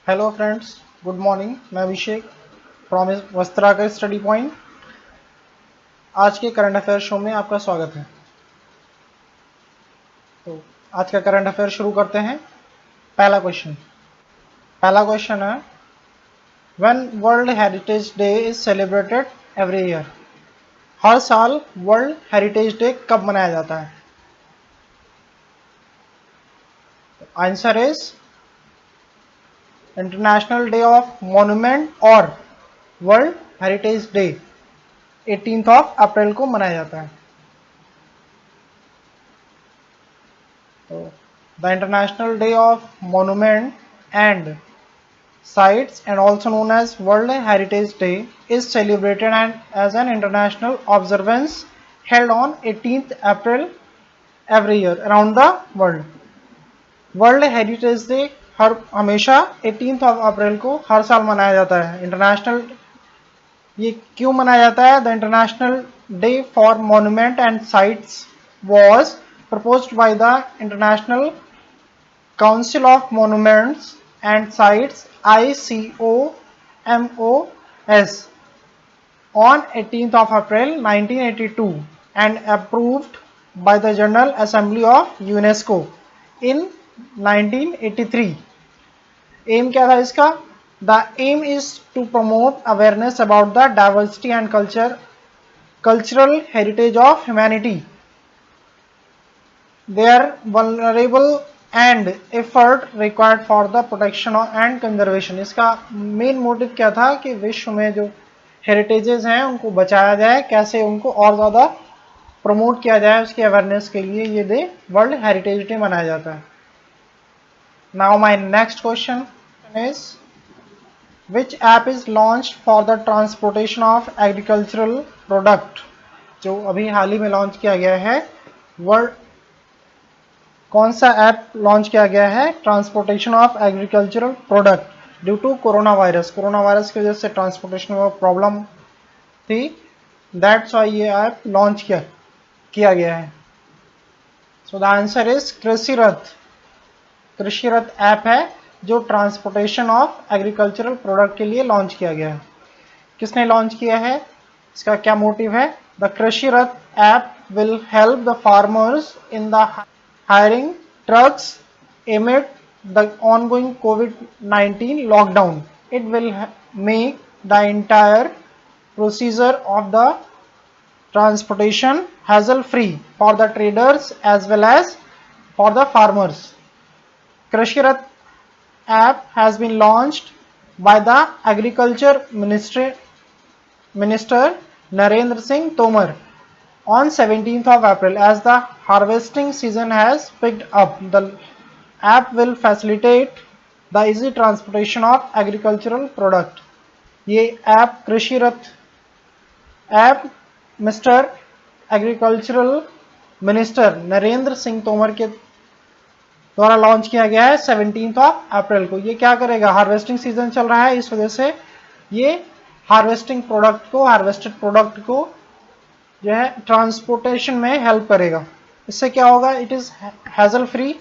Hello friends, good morning. मैं अभिषेक from Vastrakar study point. आज के करंट अफेयर शो में आपका स्वागत है। तो आज का करंट अफेयर शुरू करते हैं। पहला क्वेश्चन है, when World Heritage Day is celebrated every year. हर साल वर्ल्ड हेरिटेज डे कब मनाया जाता है? Answer is International Day of Monument और वर्ल्ड हेरिटेज डे 18 अप्रैल को मनाया जाता है। तो the International Day of Monument and Sites, and also known as World Heritage Day, is celebrated as an international observance held on 18th April every year around the world. World Heritage day हमेशा 18 April को हर साल मनाया जाता है। International ये क्यों मनाया जाता है? The international day for monument and sites was proposed by the International Council of Monuments and Sites ICOMOS on 18th of April 1982 and approved by the General Assembly of UNESCO in 1983. Aim क्या था इसका? The aim is to promote awareness about the diversity and cultural heritage of humanity, their vulnerable and effort required for the protection and conservation. इसका main motive क्या था कि विश्व में जो हेरिटेजेस हैं उनको बचाया जाए, कैसे उनको और ज़्यादा प्रमोट किया जाए, उसकी अवेयरनेस के लिए ये डे वर्ल्ड हेरिटेज डे मनाया जाता है। Now my next question is, which app is launched for the transportation of agricultural product. जो अभी हाल ही में लॉन्च किया गया है, वर्ल्ड कौन सा ऐप लॉन्च किया गया है? Transportation of agricultural product due to corona virus की वजह से ट्रांसपोर्टेशन में प्रॉब्लम थी, दैट्स व्हाई ये ऐप लॉन्च किया गया है। सो द आंसर इज कृषि रथ ऐप है जो ट्रांसपोर्टेशन ऑफ एग्रीकल्चरल प्रोडक्ट के लिए लॉन्च किया गया है। किसने लॉन्च किया है? इसका क्या मोटिव है? द कृषि रथ app will help the farmers in the hiring trucks amid the ongoing COVID-19 lockdown. It will make the entire procedure of the transportation hassle-free for the traders as well as for the farmers. Krishi Rath app has been launched by the Agriculture Minister Narendra Singh Tomar on 17th of April. As the harvesting season has picked up, the app will facilitate the easy transportation of agricultural product. ये app कृषि रथ app mister agricultural minister Narendra Singh Tomar के द्वारा launch किया गया है 17 अप्रैल को। ये क्या करेगा? हार्वेस्टिंग सीजन चल रहा है, इस वजह से ये हार्वेस्टेड प्रोडक्ट को जो है ट्रांसपोर्टेशन में हेल्प करेगा। इससे क्या होगा? It is hassle free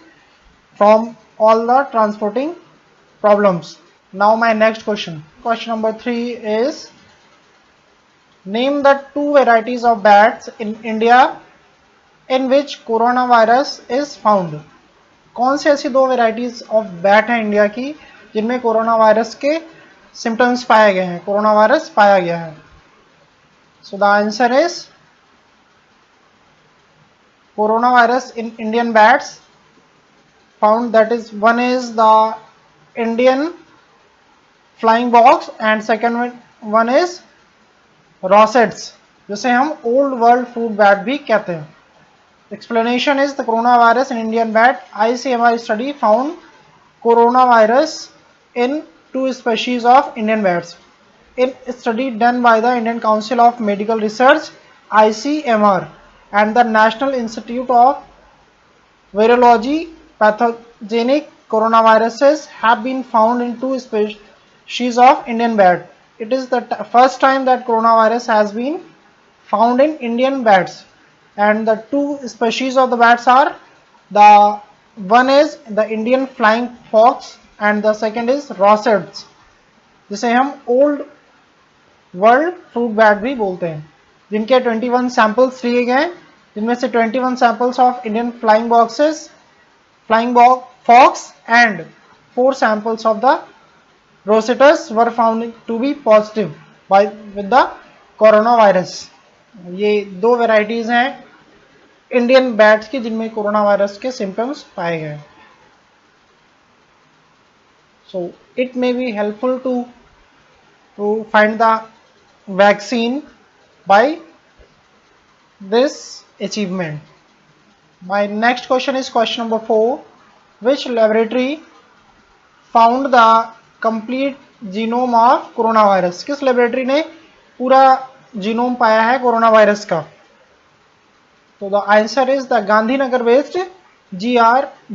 from all the transporting problems. Now my next question number 3 is, name the 2 varieties of bats in India in which corona virus is found. कौन सी ऐसी 2 वेराइटीज ऑफ बैट हैं India की जिनमें corona virus के symptoms पाए गए हैं, corona virus पाया गया है? So the answer is coronavirus in Indian bats found, that is, one is the Indian flying box and second one is rosettes, जिसे हम old world fruit bat भी कहते हैं। Explanation is, the coronavirus in Indian bat ICMR study found coronavirus in 2 species of Indian bats. In a study done by the Indian Council of Medical Research ICMR and the National Institute of Virology, pathogenic coronaviruses have been found in 2 species of Indian bat. It is the first time that coronavirus has been found in Indian bats, and the 2 species of the bats are, the one is the Indian flying fox and the second is rousettes, जिसे हम old world fruit bat भी बोलते हैं, जिनके 21 samples लिए गए, जिनमें से 21 samples of Indian flying boxes, flying fox and 4 samples of the rosetus were found to be positive with the coronavirus. ये 2 वेराइटीज हैं इंडियन बैट्स की जिनमें कोरोना वायरस के सिम्टम्स पाए गए. So it may be helpful to find the vaccine by this achievement. My next question is question number 4. Which laboratory found the complete genome of coronavirus? किस laboratory ने पूरा genome पाया है corona virus का? तो the answer is the Gandhinagar based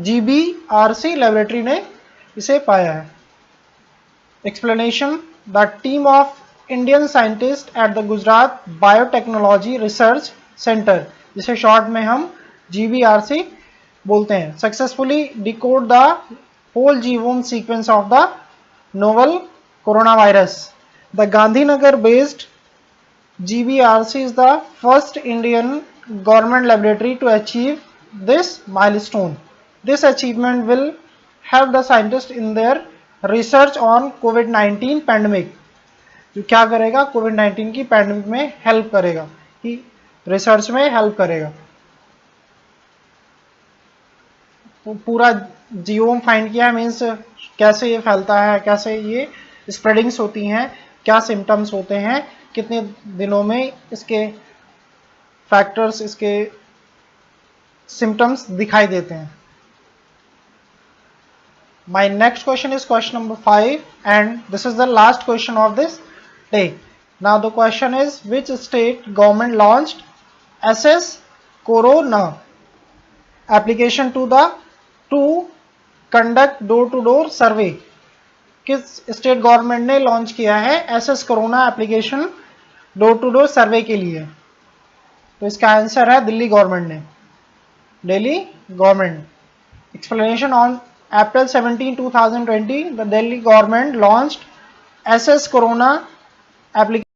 GBRC laboratory ने इसे पाया है. Explanation: the team of Indian scientist at the Gujarat biotechnology research centre, जिसे शॉर्ट में हम GBRC बोलते हैं, successfully decode the whole genome sequence of the novel coronavirus. The Gandhinagar based GBRC is the first Indian government laboratory to achieve this milestone. This achievement will help the scientists in their research on COVID-19 pandemic. जो क्या करेगा, COVID-19 की pandemic में help करेगा, कि research में help करेगा. तो पूरा जीओम फाइंड किया है, मीन्स कैसे ये फैलता है, कैसे ये स्प्रेडिंग्स होती हैं, क्या सिम्टम्स होते हैं, कितने दिनों में इसके फैक्टर्स, इसके सिम्टम्स दिखाई देते हैं. My next question is question number 5 and this is the last question of this day. Now the question is, which state government launched SS Corona application to conduct door to door survey? किस state government ने launch किया है SS corona application door to door survey के लिए? तो इसका answer है Delhi government ने, Delhi government. Explanation: on April 17, 2020, the Delhi government launched SS Corona application